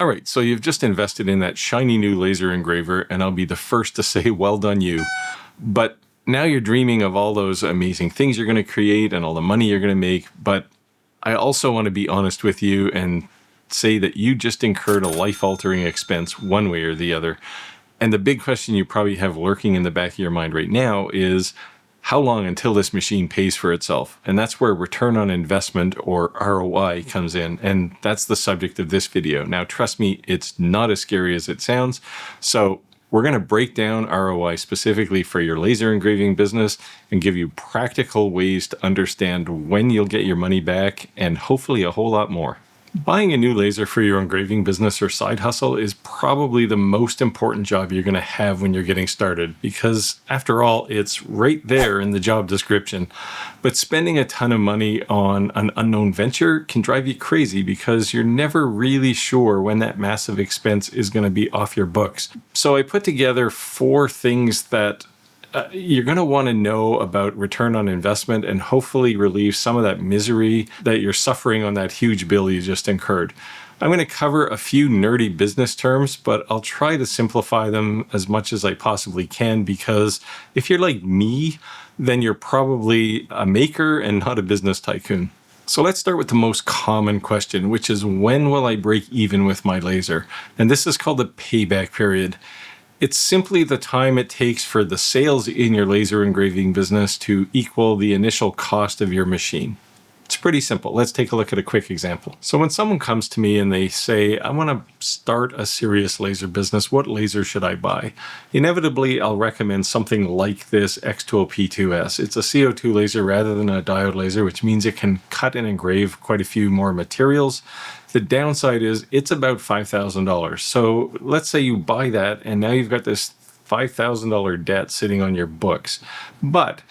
All right, so you've just invested in that shiny new laser engraver, and I'll be the first to say, well done you. But now you're dreaming of all those amazing things you're going to create and all the money you're going to make. But I also want to be honest with you and say that you just incurred a life-altering expense one way or the other. And the big question you probably have lurking in the back of your mind right now is, how long until this machine pays for itself? And that's where return on investment, or ROI, comes in. And that's the subject of this video. Now, trust me, it's not as scary as it sounds. So we're going to break down ROI specifically for your laser engraving business and give you practical ways to understand when you'll get your money back, and hopefully a whole lot more. Buying a new laser for your engraving business or side hustle is probably the most important job you're going to have when you're getting started, because after all, it's right there in the job description. But spending a ton of money on an unknown venture can drive you crazy because you're never really sure when that massive expense is going to be off your books. So I put together 4 things that you're going to want to know about return on investment and hopefully relieve some of that misery that you're suffering on that huge bill you just incurred. I'm going to cover a few nerdy business terms, but I'll try to simplify them as much as I possibly can, because if you're like me, then you're probably a maker and not a business tycoon. So let's start with the most common question, which is, when will I break even with my laser? And this is called the payback period. It's simply the time it takes for the sales in your laser engraving business to equal the initial cost of your machine. It's pretty simple. Let's take a look at a quick example. So when someone comes to me and they say, I want to start a serious laser business, what laser should I buy? Inevitably, I'll recommend something like this xTool P2S. It's a CO2 laser rather than a diode laser, which means it can cut and engrave quite a few more materials. The downside is it's about $5,000. So let's say you buy that and now you've got this $5,000 debt sitting on your books. But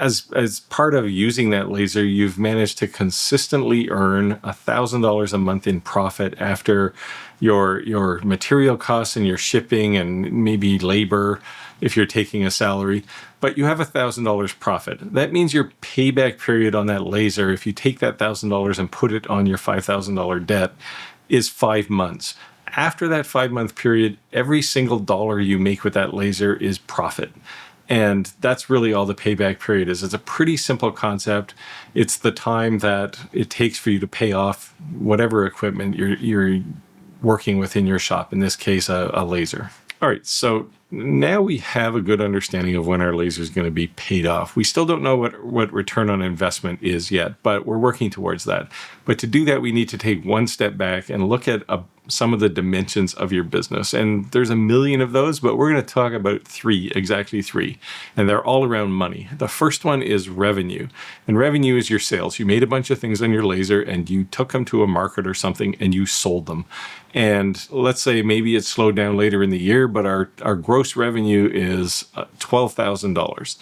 as part of using that laser, you've managed to consistently earn $1,000 a month in profit after your material costs and your shipping and maybe labor if you're taking a salary, but you have $1,000 profit. That means your payback period on that laser, if you take that $1,000 and put it on your $5,000 debt, is 5 months. After that 5-month period, every single dollar you make with that laser is profit. And that's really all the payback period is. It's a pretty simple concept. It's the time that it takes for you to pay off whatever equipment you're working with in your shop, in this case, a laser. All right, so now we have a good understanding of when our laser is going to be paid off. We still don't know what return on investment is yet, but we're working towards that. But to do that, we need to take one step back and look at some of the dimensions of your business. And there's a million of those, but we're going to talk about 3, exactly 3. And they're all around money. The first one is revenue. And revenue is your sales. You made a bunch of things on your laser and you took them to a market or something and you sold them. And let's say maybe it slowed down later in the year, but our gross revenue is $12,000.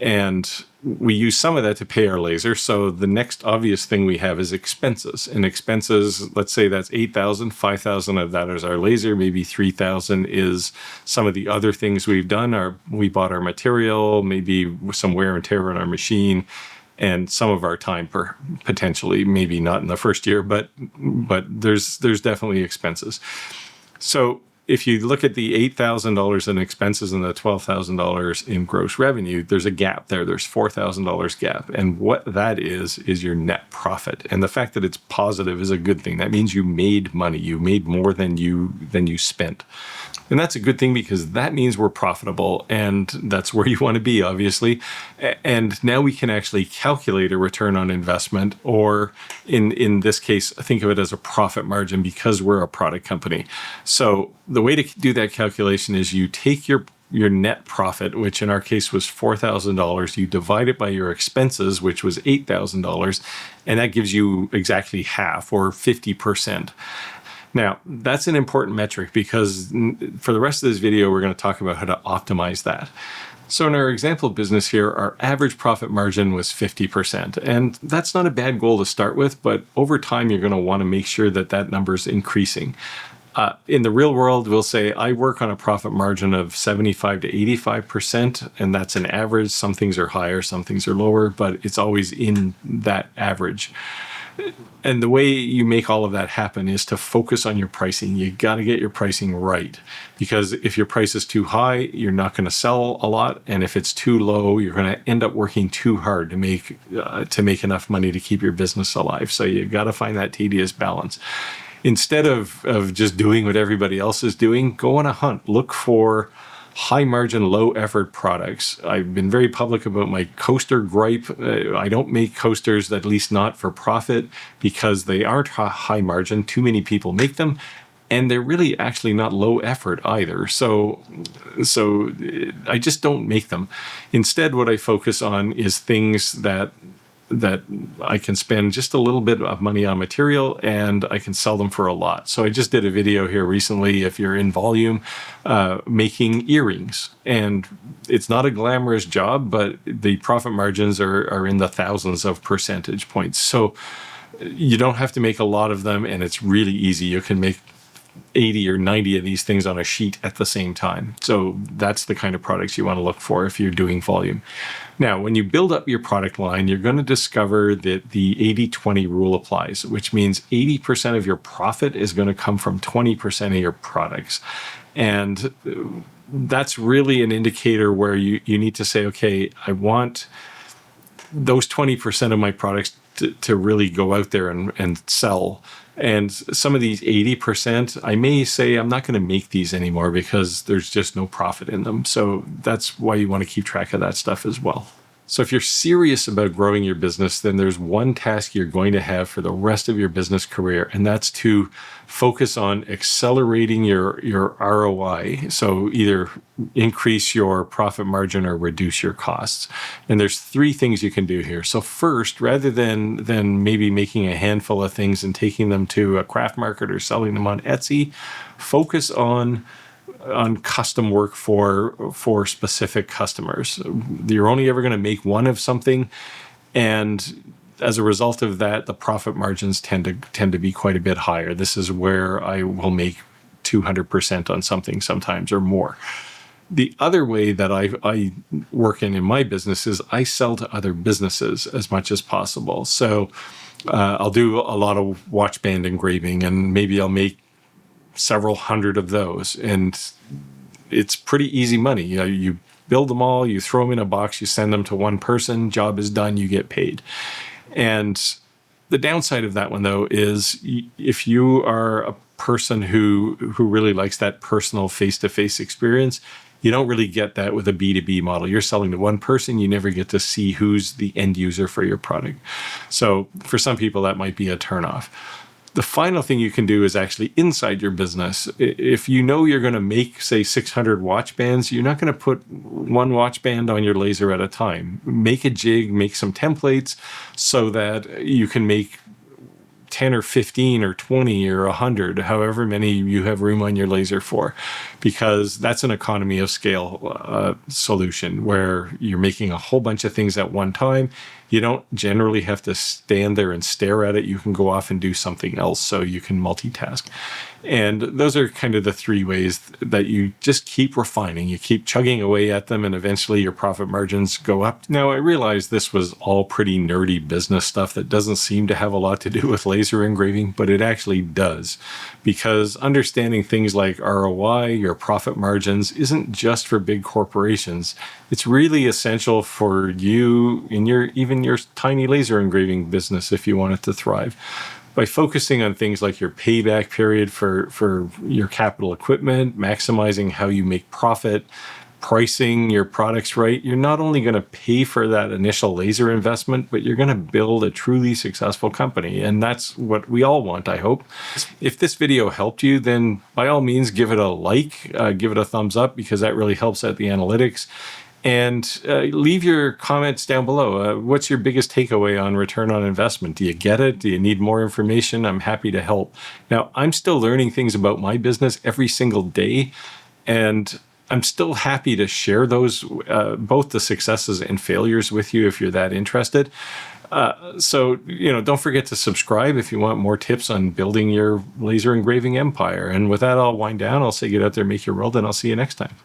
And we use some of that to pay our laser. So the next obvious thing we have is expenses. And expenses, let's say that's $8,000, $5,000 of that is our laser, maybe $3,000 is some of the other things we've done. We bought our material, maybe some wear and tear on our machine, and some of our time potentially, maybe not in the first year, but there's definitely expenses. So if you look at the $8,000 in expenses and the $12,000 in gross revenue, there's a gap there. There's $4,000 gap. And what that is your net profit. And the fact that it's positive is a good thing. That means you made money. You made more than you spent. And that's a good thing because that means we're profitable, and that's where you want to be, obviously. And now we can actually calculate a return on investment, or in this case, think of it as a profit margin, because we're a product company. So the way to do that calculation is you take your net profit, which in our case was $4,000, you divide it by your expenses, which was $8,000, and that gives you exactly half, or 50%. Now, that's an important metric because for the rest of this video, we're going to talk about how to optimize that. So in our example business here, our average profit margin was 50%. And that's not a bad goal to start with, but over time, you're going to want to make sure that that number is increasing. In the real world, we'll say I work on a profit margin of 75 to 85%, and that's an average. Some things are higher, some things are lower, but it's always in that average. And the way you make all of that happen is to focus on your pricing. You got to get your pricing right, because if your price is too high, you're not going to sell a lot. And if it's too low, you're going to end up working too hard to make enough money to keep your business alive. So you got to find that tedious balance. Instead of just doing what everybody else is doing, go on a hunt. Look for high margin, low effort products. I've been very public about my coaster gripe. I don't make coasters, at least not for profit, because they aren't high margin. Too many people make them, and they're really actually not low effort either. So I just don't make them. Instead, what I focus on is things that I can spend just a little bit of money on material and I can sell them for a lot. So I just did a video here recently, if you're in volume, making earrings. And it's not a glamorous job, but the profit margins are in the thousands of percentage points. So you don't have to make a lot of them, and it's really easy. You can make 80 or 90 of these things on a sheet at the same time. So that's the kind of products you want to look for if you're doing volume. Now, when you build up your product line, you're going to discover that the 80-20 rule applies, which means 80% of your profit is going to come from 20% of your products. And that's really an indicator where you need to say, okay, I want those 20% of my products to really go out there and sell. And some of these 80%, I may say I'm not going to make these anymore because there's just no profit in them. So that's why you want to keep track of that stuff as well. So if you're serious about growing your business, then there's one task you're going to have for the rest of your business career, and that's to focus on accelerating your ROI. So either increase your profit margin or reduce your costs. And there's three things you can do here. So first, rather than maybe making a handful of things and taking them to a craft market or selling them on Etsy, focus on custom work for specific customers. You're only ever going to make one of something, and as a result of that, the profit margins tend to be quite a bit higher. This is where I will make 200% on something sometimes or more. The other way that I work in my business is I sell to other businesses as much as possible. So I'll do a lot of watch band engraving, and maybe I'll make several hundred of those, and it's pretty easy money. You build them all, you throw them in a box, you send them to one person, job is done, you get paid. And the downside of that one, though, is if you are a person who really likes that personal face-to-face experience, you don't really get that with a B2B model. You're selling to one person, you never get to see who's the end user for your product. So for some people, that might be a turnoff. The final thing you can do is actually inside your business. If you know you're going to make, say, 600 watch bands, you're not going to put one watch band on your laser at a time. Make a jig, make some templates so that you can make 10 or 15 or 20 or 100, however many you have room on your laser for, because that's an economy of scale solution where you're making a whole bunch of things at one time. You don't generally have to stand there and stare at it. You can go off and do something else, so you can multitask. And those are kind of the three ways that you just keep refining. You keep chugging away at them, and eventually your profit margins go up. Now, I realize this was all pretty nerdy business stuff that doesn't seem to have a lot to do with laser engraving, but it actually does. Because understanding things like ROI, your profit margins, isn't just for big corporations. It's really essential for you in even your tiny laser engraving business if you want it to thrive. By focusing on things like your payback period for your capital equipment, maximizing how you make profit, pricing your products right, you're not only going to pay for that initial laser investment, but you're going to build a truly successful company. And that's what we all want, I hope. If this video helped you, then by all means, give it a like, give it a thumbs up, because that really helps out the analytics. And leave your comments down below. What's your biggest takeaway on return on investment? Do you get it? Do you need more information? I'm happy to help. Now, I'm still learning things about my business every single day, and I'm still happy to share those, both the successes and failures with you if you're that interested. So, don't forget to subscribe if you want more tips on building your laser engraving empire. And with that, I'll wind down. I'll say get out there, make your world, and I'll see you next time.